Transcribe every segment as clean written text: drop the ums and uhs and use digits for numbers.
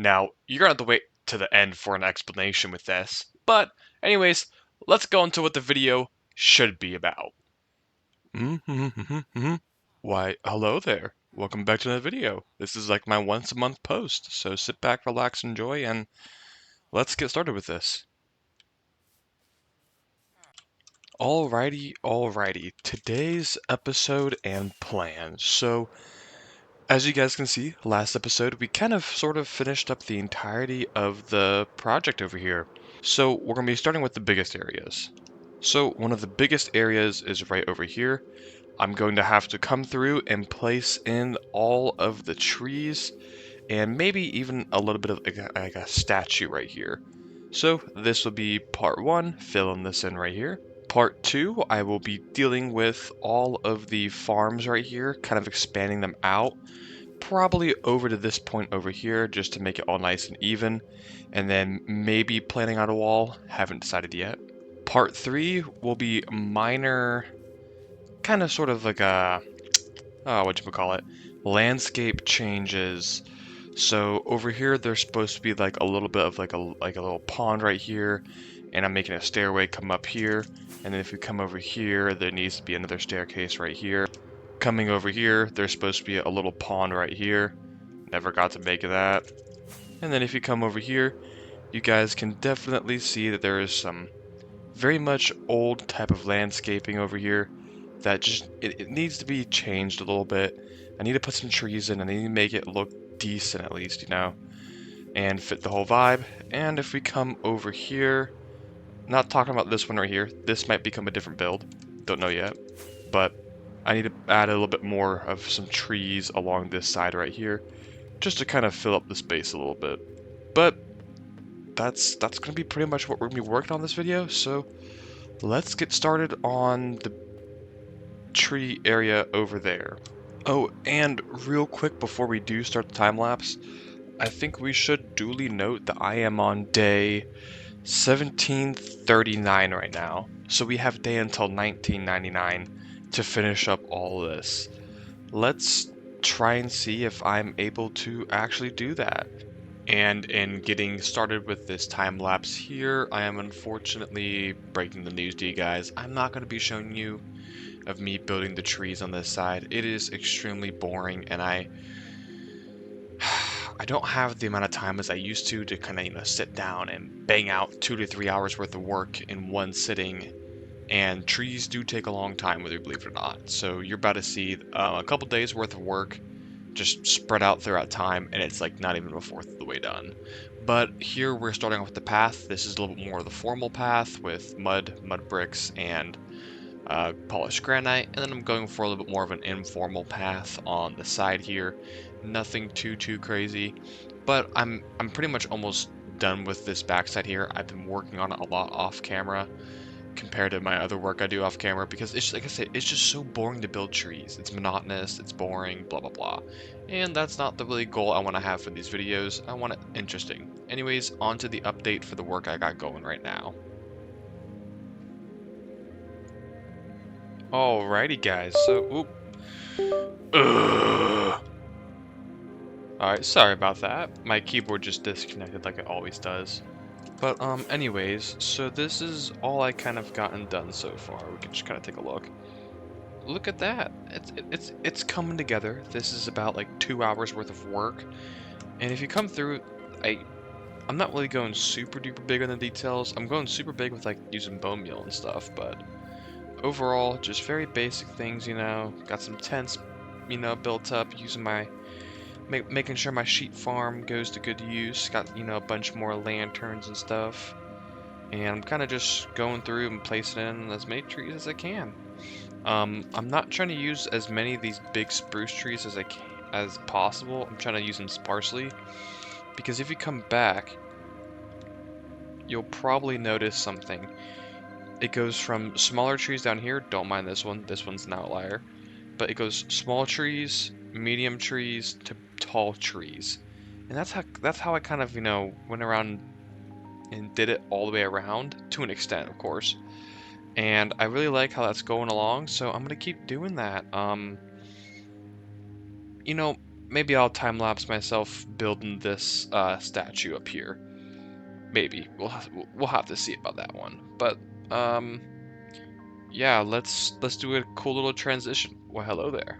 Now, you're gonna have to wait to the end for an explanation with this. But, anyways, let's go into what the video should be about. Why, hello there. Welcome back to another video. This is like my once a month post, so sit back, relax, enjoy, and let's get started with this. Alrighty. Today's episode and plan. So, as you guys can see, last episode we kind of sort of finished up the entirety of the project over here. So, we're going to be starting with the biggest areas. So, one of the biggest areas is right over here. I'm going to have to come through and place in all of the trees and maybe even a little bit of like a statue right here. So this will be part one, filling this in right here. Part two, I will be dealing with all of the farms right here, kind of expanding them out, probably over to this point over here, just to make it all nice and even, and then maybe planning out a wall, haven't decided yet. Part three will be minor, kind of sort of like a, whatchamacallit, landscape changes. So over here, there's supposed to be like a little bit of like a little pond right here, and I'm making a stairway come up here. And then if we come over here, there needs to be another staircase right here. Coming over here, there's supposed to be a little pond right here. Never got to make that. And then if you come over here, you guys can definitely see that there is some very much old type of landscaping over here that just it needs to be changed a little bit. I need to put some trees in and I need to make it look decent at least, you know, and fit the whole vibe. And if we come over here, not talking about this one right here, this might become a different build, don't know yet, but I need to add a little bit more of some trees along this side right here just to kind of fill up the space a little bit. But that's gonna be pretty much what we're gonna be working on this video, so let's get started on the tree area over there. Oh, and real quick before we do start the time lapse, I think we should duly note that I am on day 1739 right now, so we have day until 1999 to finish up all of this. Let's try and see if I'm able to actually do that. And in getting started with this time lapse here, I am unfortunately breaking the news to you guys. I'm not going to be showing you of me building the trees on this side. It is extremely boring, and I don't have the amount of time as I used to kind of, sit down and bang out 2 to 3 hours worth of work in one sitting. And trees do take a long time, whether you believe it or not. So you're about to see a couple days worth of work just spread out throughout time, and it's like not even a fourth of the way done. But here we're starting off with the path. This is a little bit more of the formal path with mud bricks, and polished granite, and then I'm going for a little bit more of an informal path on the side here. Nothing too crazy, but I'm pretty much almost done with this backside here. I've been working on it a lot off camera compared to my other work I do off camera because it's like I said, it's just so boring to build trees. It's monotonous, it's boring, blah blah blah. And that's not the really goal I want to have for these videos. I want it interesting. Anyways, on to the update for the work I got going right now. Alrighty guys, so Alright, sorry about that. My keyboard just disconnected like it always does. But anyways, so this is all I kind of gotten done so far. We can just kind of take a look. Look at that. It's coming together. This is about like 2 hours worth of work. And if you come through, I'm not really going super duper big on the details. I'm going super big with like using bone meal and stuff, but overall, just very basic things, Got some tents, built up using making sure my sheep farm goes to good use. Got, a bunch more lanterns and stuff. And I'm kind of just going through and placing in as many trees as I can. I'm not trying to use as many of these big spruce trees as possible. I'm trying to use them sparsely. Because if you come back, you'll probably notice something. It goes from smaller trees down here, don't mind this one, this one's an outlier, but it goes small trees, medium trees, to tall trees. And that's how I kind of, went around and did it all the way around, to an extent, of course. And I really like how that's going along, so I'm gonna keep doing that. You know, maybe I'll time-lapse myself building this statue up here. Maybe. We'll have to see about that one. But, yeah, let's do a cool little transition. Well, hello there.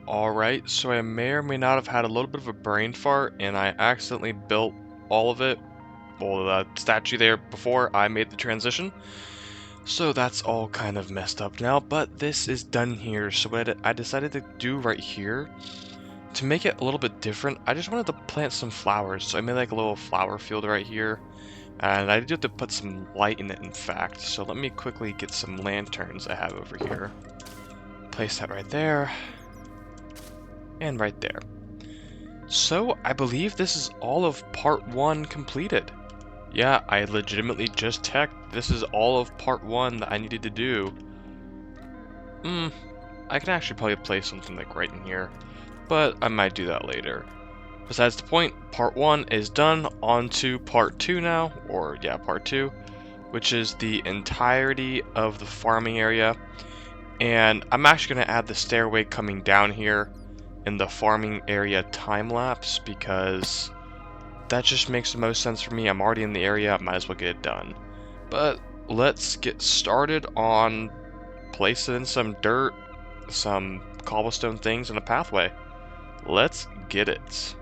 Alright, so I may or may not have had a little bit of a brain fart, and I accidentally built all of it, well, the statue there before I made the transition. So that's all kind of messed up now, but this is done here. So what I decided to do right here, to make it a little bit different, I just wanted to plant some flowers. So I made like a little flower field right here, and I did have to put some light in it, in fact. So let me quickly get some lanterns I have over here. Place that right there. And right there. So I believe this is all of part 1 completed. Yeah, I legitimately just checked. This is all of part 1 that I needed to do. I can actually probably place something like right in here, but I might do that later. Besides the point, part 1 is done. On to part 2 now, or yeah, part 2, which is the entirety of the farming area. And I'm actually going to add the stairway coming down here in the farming area time lapse because that just makes the most sense for me. I'm already in the area, I might as well get it done. But let's get started on placing in some dirt, some cobblestone things, and a pathway. Let's get it.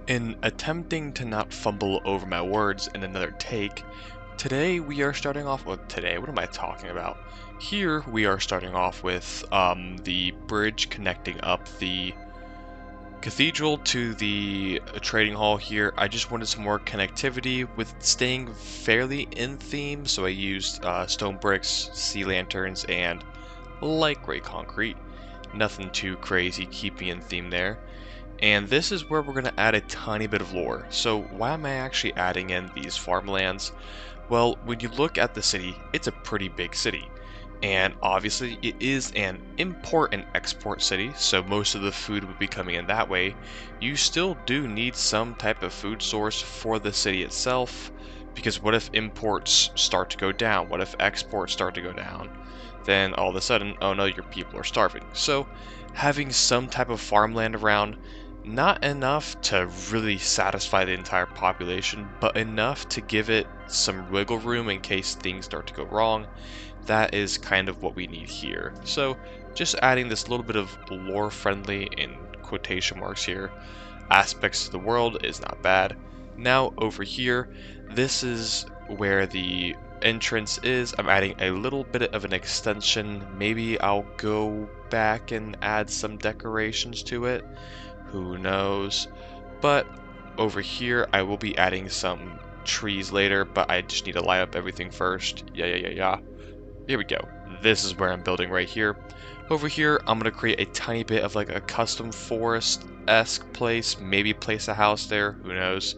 In attempting to not fumble over my words in another take, today we are starting off with what am I talking about? Here we are starting off with the bridge connecting up the cathedral to the trading hall here. I just wanted some more connectivity with staying fairly in theme, so I used stone bricks, sea lanterns, and light gray concrete. Nothing too crazy, keeping in theme there. And this is where we're going to add a tiny bit of lore. So why am I actually adding in these farmlands? Well, when you look at the city, it's a pretty big city. And obviously it is an import and export city, so most of the food would be coming in that way. You still do need some type of food source for the city itself, because what if imports start to go down? What if exports start to go down? Then all of a sudden, oh no, your people are starving. So having some type of farmland around, not enough to really satisfy the entire population, but enough to give it some wiggle room in case things start to go wrong. That is kind of what we need here. So just adding this little bit of lore friendly in quotation marks here aspects to the world is not bad. Now over here, this is where the entrance is. I'm adding a little bit of an extension. Maybe I'll go back and add some decorations to it. Who knows? But over here, I will be adding some trees later, but I just need to light up everything first. Yeah. Here we go. This is where I'm building right here. Over here, I'm going to create a tiny bit of like a custom forest-esque place. Maybe place a house there. Who knows?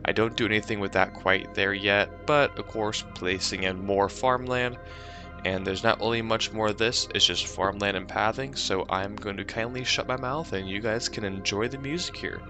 I don't do anything with that quite there yet. But, of course, placing in more farmland. And there's not really much more of this. It's just farmland and pathing. So I'm going to kindly shut my mouth and you guys can enjoy the music here.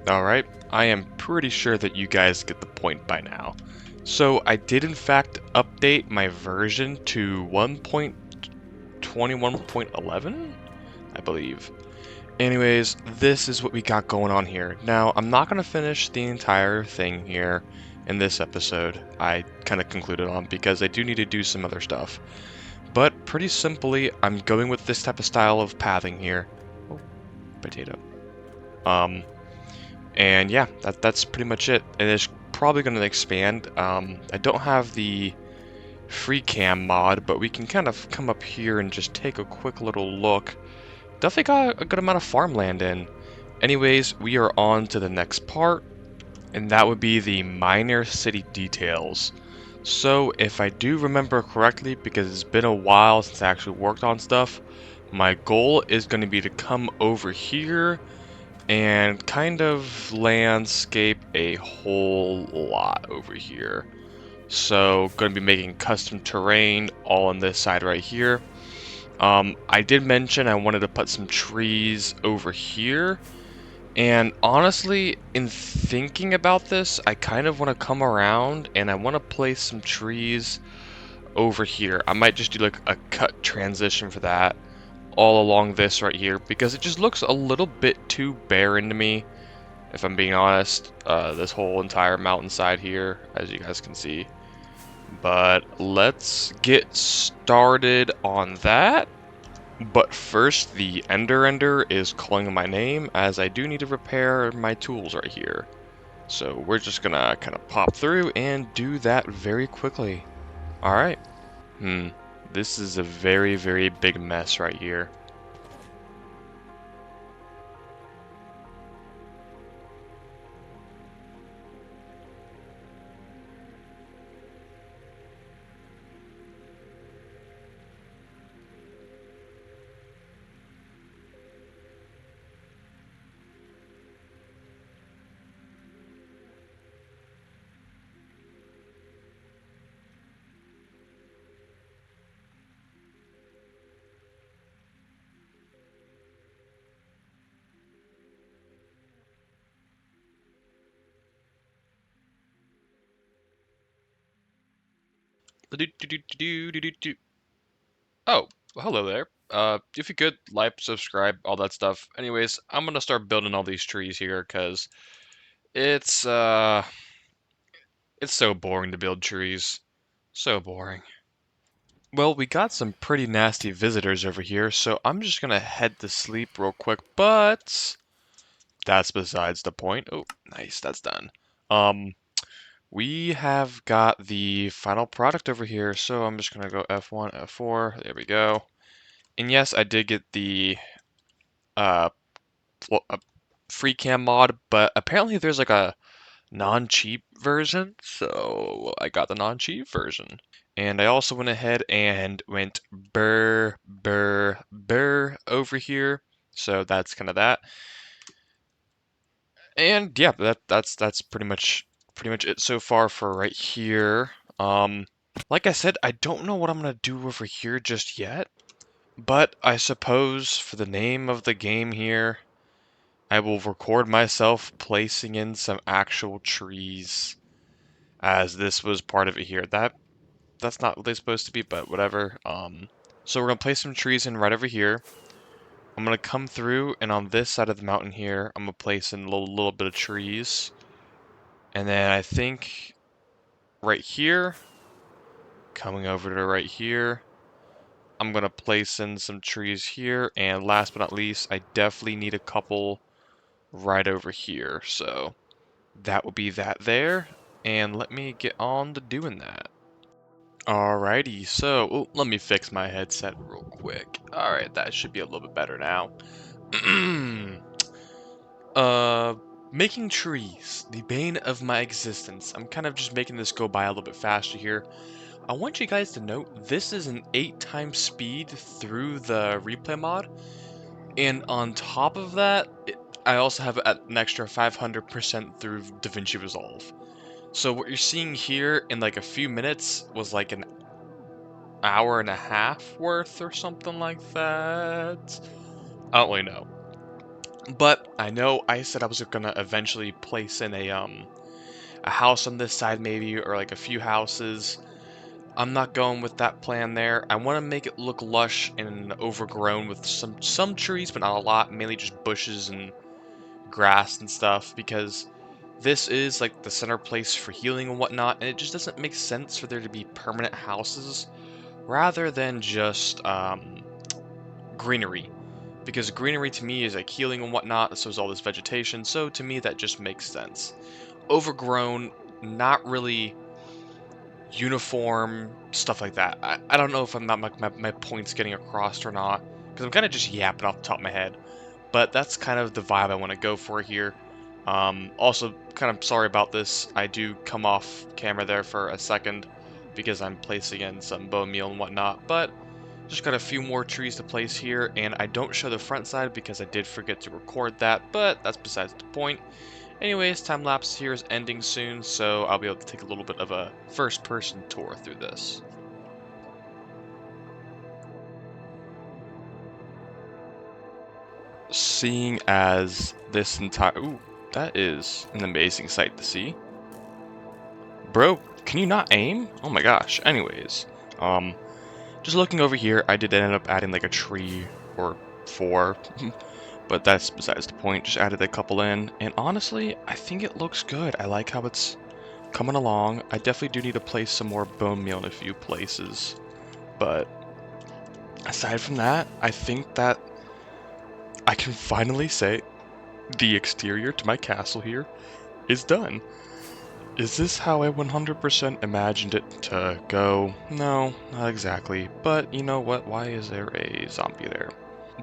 Alright, I am pretty sure that you guys get the point by now. So I did in fact update my version to 1.21.11, I believe. Anyways, this is what we got going on here. Now, I'm not going to finish the entire thing here in this episode. I kind of concluded on because I do need to do some other stuff. But pretty simply, I'm going with this type of style of pathing here. Oh, potato. And yeah, that's pretty much it. And it's probably going to expand. I don't have the free cam mod, but we can kind of come up here and just take a quick little look. Definitely got a good amount of farmland in. Anyways, we are on to the next part, and that would be the minor city details. So if I do remember correctly, because it's been a while since I actually worked on stuff, my goal is going to be to come over here and kind of landscape a whole lot over here. So going to be making custom terrain all on this side right here. I did mention I wanted to put some trees over here. And honestly, in thinking about this, I kind of want to come around and I want to place some trees over here. I might just do like a cut transition for that all along this right here because it just looks a little bit too barren to me, if I'm being honest. This whole entire mountainside here, as you guys can see. But let's get started on that. But first, the Ender is calling my name as I do need to repair my tools right here. So we're just gonna kind of pop through and do that very quickly. Alright. This is a very, very big mess right here. Oh, hello there. If you could, like, subscribe, all that stuff. Anyways, I'm gonna start building all these trees here, because it's, it's so boring to build trees. So boring. Well, we got some pretty nasty visitors over here, so I'm just gonna head to sleep real quick, but that's besides the point. Oh, nice, that's done. Um, we have got the final product over here, so I'm just gonna go F1, F4, there we go. And yes, I did get the uh, free cam mod, but apparently there's like a non-cheap version, so I got the non-cheap version. And I also went ahead and went burr over here, so that's kind of that. And yeah, that's pretty much it so far for right here. Like I said, I don't know what I'm gonna do over here just yet, but I suppose for the name of the game here, I will record myself placing in some actual trees, as this was part of it here. That's not what they're supposed to be, but whatever. So we're gonna place some trees in right over here. I'm gonna come through, and on this side of the mountain here, I'm gonna place in a little bit of trees. And then I think right here, coming over to right here, I'm gonna place in some trees here. And last but not least, I definitely need a couple right over here. So that will be that there. And let me get on to doing that. Alrighty, so let me fix my headset real quick. Alright, that should be a little bit better now. uh, Making trees, the bane of my existence. I'm kind of just making this go by a little bit faster here. I want you guys to note this is an 8 times speed through the replay mod, and on top of that, I also have an extra 500% through DaVinci Resolve. So what you're seeing here in like a few minutes was like an hour and a half worth or something like that. I don't really know. But I know I said I was gonna eventually place in a house on this side maybe, or like a few houses. I'm not going with that plan there. I want to make it look lush and overgrown with some trees, but not a lot, mainly just bushes and grass and stuff, because this is like the center place for healing and whatnot, and it just doesn't make sense for there to be permanent houses rather than just greenery. Because greenery to me is like healing and whatnot, so is all this vegetation, so to me that just makes sense. Overgrown, not really uniform, stuff like that. I don't know if I'm not my point's getting across or not, because I'm kind of just yapping off the top of my head. But that's kind of the vibe I want to go for here. Also, kind of sorry about this. I do come off camera there for a second because I'm placing in some bone meal and whatnot, but just got a few more trees to place here, and I don't show the front side because I did forget to record that, but that's besides the point. Anyways, time lapse here is ending soon, so I'll be able to take a little bit of a first person tour through this. Seeing as this entire... Ooh, that is an amazing sight to see. Bro, can you not aim? Oh my gosh. Anyways, just looking over here, I did end up adding like a tree or four, but that's besides the point. Just added a couple in, and honestly, I think it looks good. I like how it's coming along. I definitely do need to place some more bone meal in a few places, but aside from that, I think that I can finally say the exterior to my castle here is done. Is this how I 100% imagined it to go? No, not exactly, but you know what? Why is there a zombie there?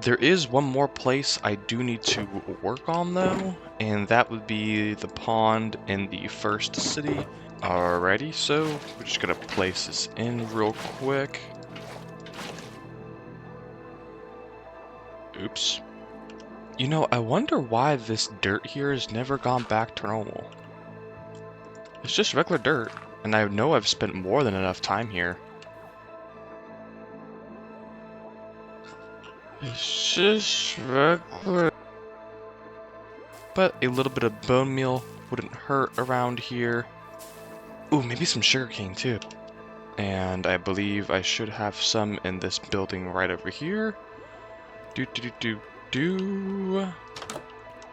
There is one more place I do need to work on though, and that would be the pond in the first city. Alrighty, so we're just gonna place this in real quick. Oops. You know, I wonder why this dirt here has never gone back to normal. It's just regular dirt, and I know I've spent more than enough time here. It's just regular. But a little bit of bone meal wouldn't hurt around here. Ooh, maybe some sugarcane too. And I believe I should have some in this building right over here. Do.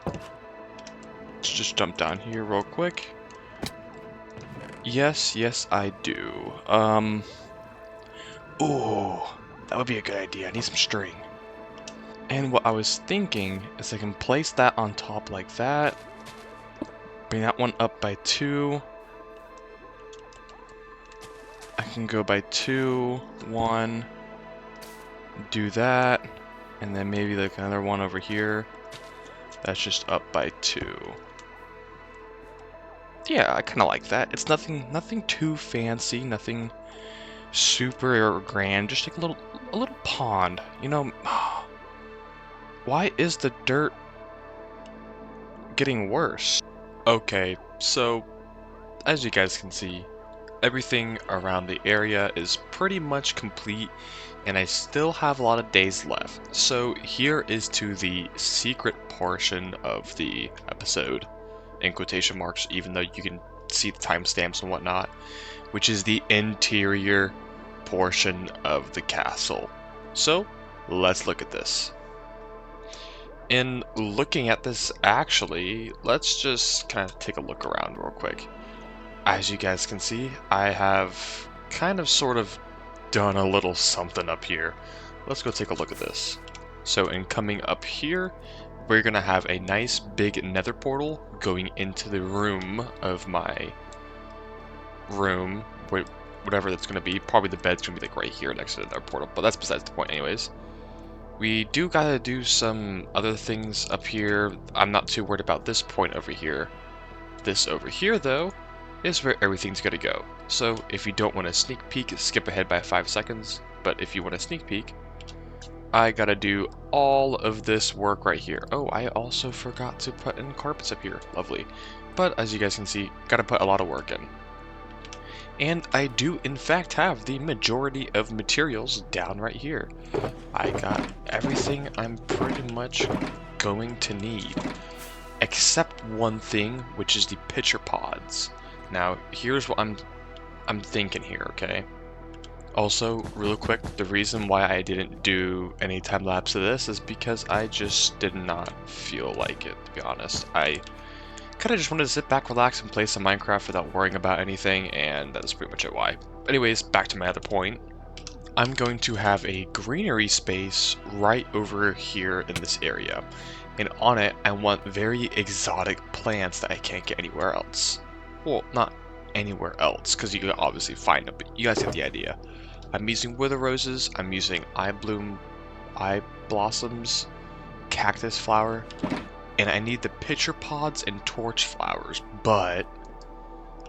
Let's just jump down here real quick. Yes, I do. Ooh, that would be a good idea. I need some string. And what I was thinking is I can place that on top like that. Bring that one up by 2. I can go by 2, 1, do that, and then maybe like another one over here. That's just up by 2. Yeah, I kind of like that. It's nothing too fancy, nothing super or grand, just like a little pond. You know, why is the dirt getting worse? Okay, so as you guys can see, everything around the area is pretty much complete, and I still have a lot of days left. So here is to the secret portion of the episode, in quotation marks, even though you can see the timestamps and whatnot, which is the interior portion of the castle. So let's look at this. In looking at this, actually, let's just kind of take a look around real quick. As you guys can see, I have kind of sort of done a little something up here. Let's go take a look at this. So in coming up here, we're going to have a nice big nether portal going into the room of my room, whatever that's going to be. Probably the bed's going to be like right here next to the nether portal, but that's besides the point anyways. We do got to do some other things up here. I'm not too worried about this point over here. This over here, though, is where everything's going to go. So if you don't want to sneak peek, skip ahead by 5 seconds. But if you want to sneak peek, I got to do all of this work right here. Oh, I also forgot to put in carpets up here. Lovely. But as you guys can see, got to put a lot of work in. And I do, in fact, have the majority of materials down right here. I got everything I'm pretty much going to need, except one thing, which is the pitcher pods. Now, here's what I'm thinking here, okay? Also, real quick, the reason why I didn't do any time lapse of this is because I just did not feel like it, to be honest. I kind of just wanted to sit back, relax, and play some Minecraft without worrying about anything, and that's pretty much it why. Anyways, back to my other point. I'm going to have a greenery space right over here in this area. And on it, I want very exotic plants that I can't get anywhere else. Well, not anywhere else, because you can obviously find them, but you guys get the idea. I'm using wither roses, I'm using eye blossoms, cactus flower, and I need the pitcher pods and torch flowers, but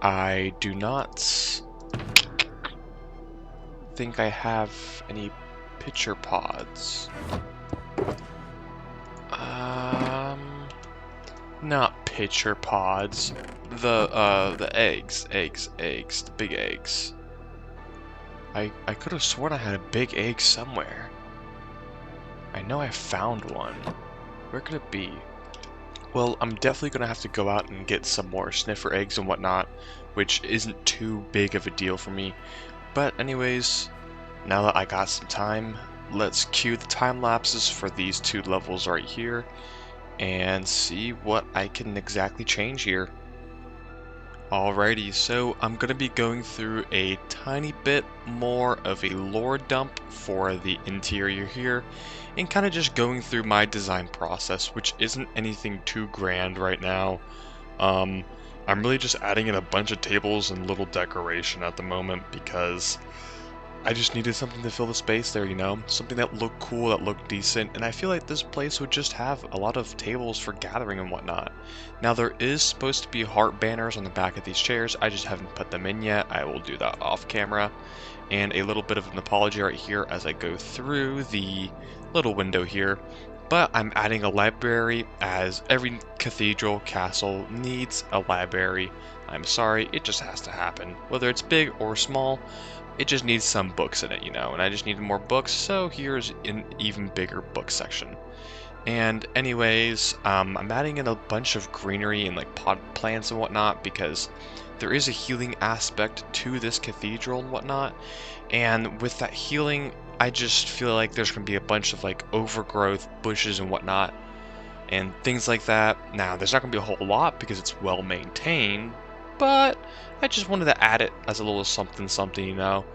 I do not think I have any pitcher pods. Not pitcher pods. The eggs, the big eggs. I could have sworn I had a big egg somewhere. I know I found one. Where could it be? Well, I'm definitely gonna have to go out and get some more sniffer eggs and whatnot, which isn't too big of a deal for me. But anyways, now that I got some time, let's cue the time lapses for these two levels right here and see what I can exactly change here. Alrighty, so I'm going to be going through a tiny bit more of a lore dump for the interior here, and kind of just going through my design process, which isn't anything too grand right now. I'm really just adding in a bunch of tables and little decoration at the moment because I just needed something to fill the space there, you know? Something that looked cool, that looked decent, and I feel like this place would just have a lot of tables for gathering and whatnot. Now, there is supposed to be heart banners on the back of these chairs, I just haven't put them in yet. I will do that off camera. And a little bit of an apology right here as I go through the little window here. But I'm adding a library, as every cathedral castle needs a library. I'm sorry, it just has to happen. Whether it's big or small, it just needs some books in it, you know, and I just needed more books, so here's an even bigger book section. And anyways, I'm adding in a bunch of greenery and like pot plants and whatnot because there is a healing aspect to this cathedral and whatnot, and with that healing, I just feel like there's going to be a bunch of like overgrowth, bushes and whatnot, and things like that. Now, there's not going to be a whole lot because it's well maintained, but I just wanted to add it as a little something something, you know,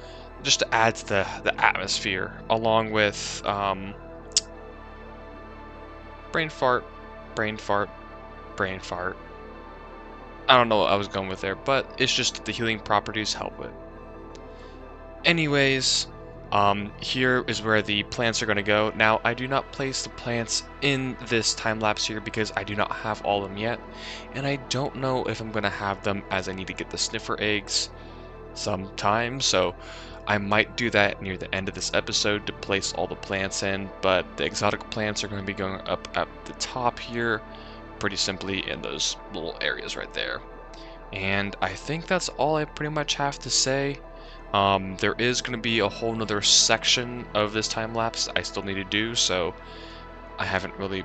just to add to the atmosphere, along with brain fart, brain fart, brain fart. I don't know what I was going with there, but it's just the healing properties help it. Anyways, here is where the plants are going to go. Now, I do not place the plants in this time lapse here because I do not have all of them yet, and I don't know if I'm going to have them as I need to get the sniffer eggs sometime, so I might do that near the end of this episode to place all the plants in, but the exotic plants are going to be going up at the top here, pretty simply in those little areas right there. And I think that's all I pretty much have to say. There is going to be a whole nother section of this time lapse I still need to do, so I haven't really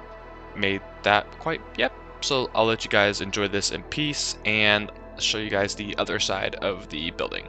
made that quite yet. So I'll let you guys enjoy this in peace and show you guys the other side of the building.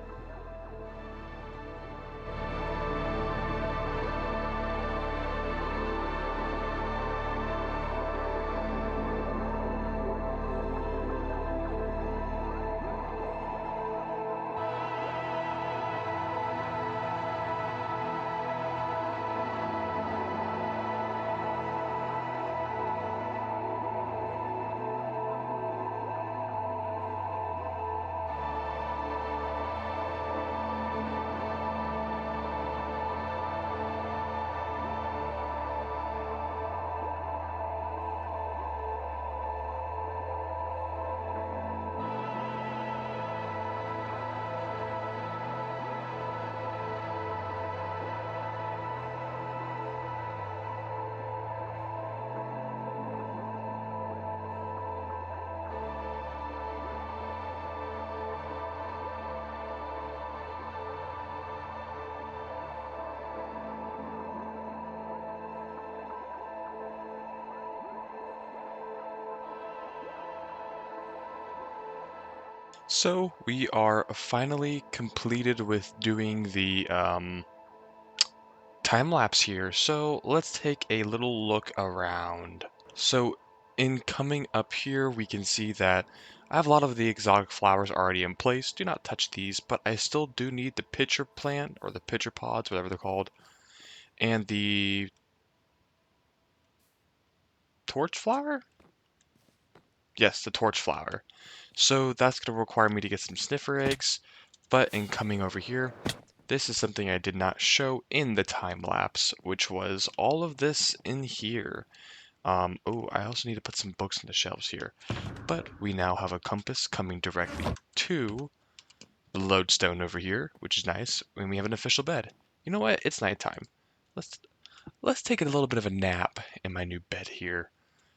So we are finally completed with doing the time lapse here. So let's take a little look around. So in coming up here, we can see that I have a lot of the exotic flowers already in place. Do not touch these, but I still do need the pitcher plant or the pitcher pods, whatever they're called, and the torch flower? Yes, the torch flower. So that's going to require me to get some sniffer eggs, but in coming over here, this is something I did not show in the time lapse, which was all of this in here. Oh, I also need to put some books on the shelves here. But we now have a compass coming directly to the lodestone over here, which is nice, and we have an official bed. You know what? It's nighttime. Let's let's take a little bit of a nap in my new bed here.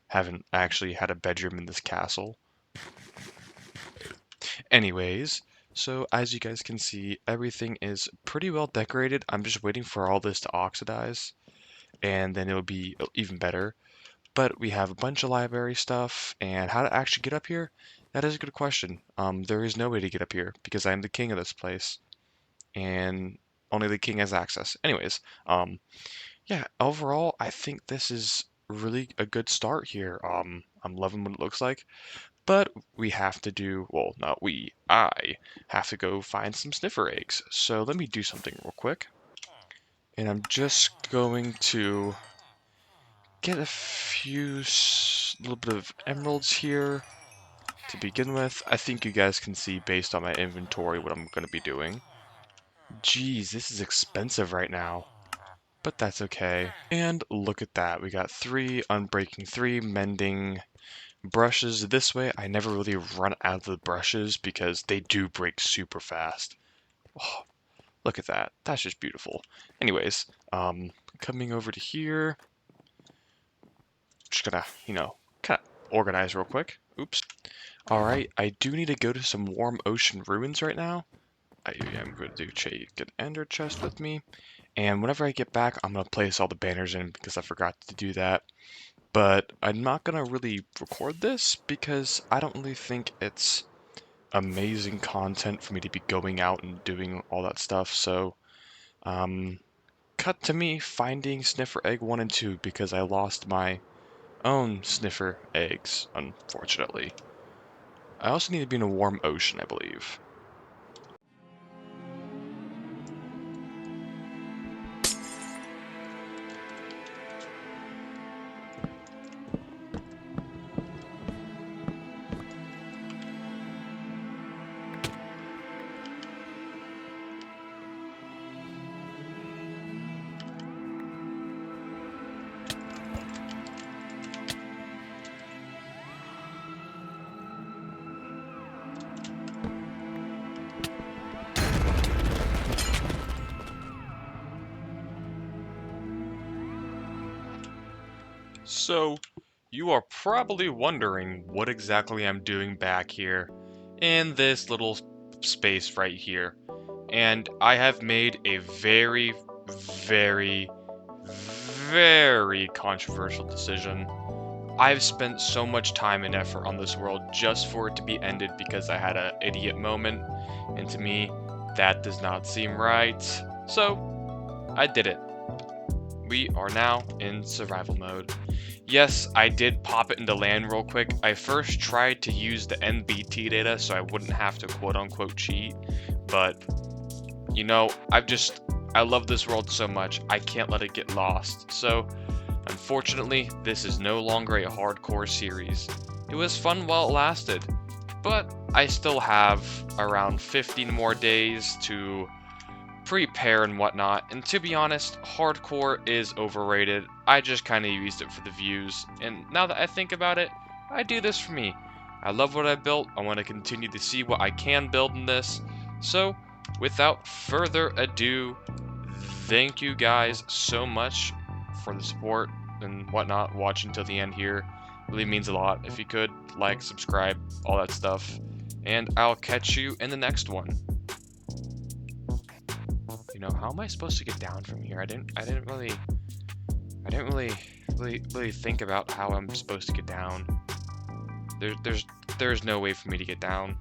Haven't actually had a bedroom in this castle. Anyways, so as you guys can see, everything is pretty well decorated. I'm just waiting for all this to oxidize, and then it'll be even better. But we have a bunch of library stuff, and how to actually get up here? That is a good question. There is no way to get up here because I am the king of this place, and only the king has access. Anyways, yeah, overall, I think this is really a good start here. I'm loving what it looks like, but we have to do, well, not we, I have to go find some sniffer eggs. So let me do something real quick, and I'm just going to get a little bit of emeralds here to begin with. I think you guys can see based on my inventory what I'm going to be doing. Geez, this is expensive right now, but that's okay. And look at that. We got 3 unbreaking 3 mending brushes. This way I never really run out of the brushes because they do break super fast. Oh, look at that. That's just beautiful. Anyways, coming over to here, just gonna, kind of organize real quick. Oops. Alright, I do need to go to some warm ocean ruins right now. I am going to take an ender chest with me. And whenever I get back, I'm going to place all the banners in because I forgot to do that. But I'm not going to really record this because I don't really think it's amazing content for me to be going out and doing all that stuff. So, cut to me finding Sniffer Egg 1 and 2 because I lost my own Sniffer Eggs, unfortunately. I also need to be in a warm ocean, I believe. So, you are probably wondering what exactly I'm doing back here in this little space right here. And I have made a very, very, very controversial decision. I've spent so much time and effort on this world just for it to be ended because I had an idiot moment, and to me, that does not seem right. So, I did it. We are now in survival mode. Yes, I did pop it into land real quick. I first tried to use the NBT data so I wouldn't have to quote-unquote cheat, but, I love this world so much, I can't let it get lost. So, unfortunately, this is no longer a hardcore series. It was fun while it lasted, but I still have around 15 more days to prepare and whatnot, and to be honest, hardcore is overrated. I just kind of used it for the views, and now that I think about it, I do this for me. I love what I built, I want to continue to see what I can build in this, so without further ado, thank you guys so much for the support and whatnot, watching till the end here. It really means a lot. If you could, like, subscribe, all that stuff, and I'll catch you in the next one. How am I supposed to get down from here? I didn't really think about how I'm supposed to get down. There's no way for me to get down.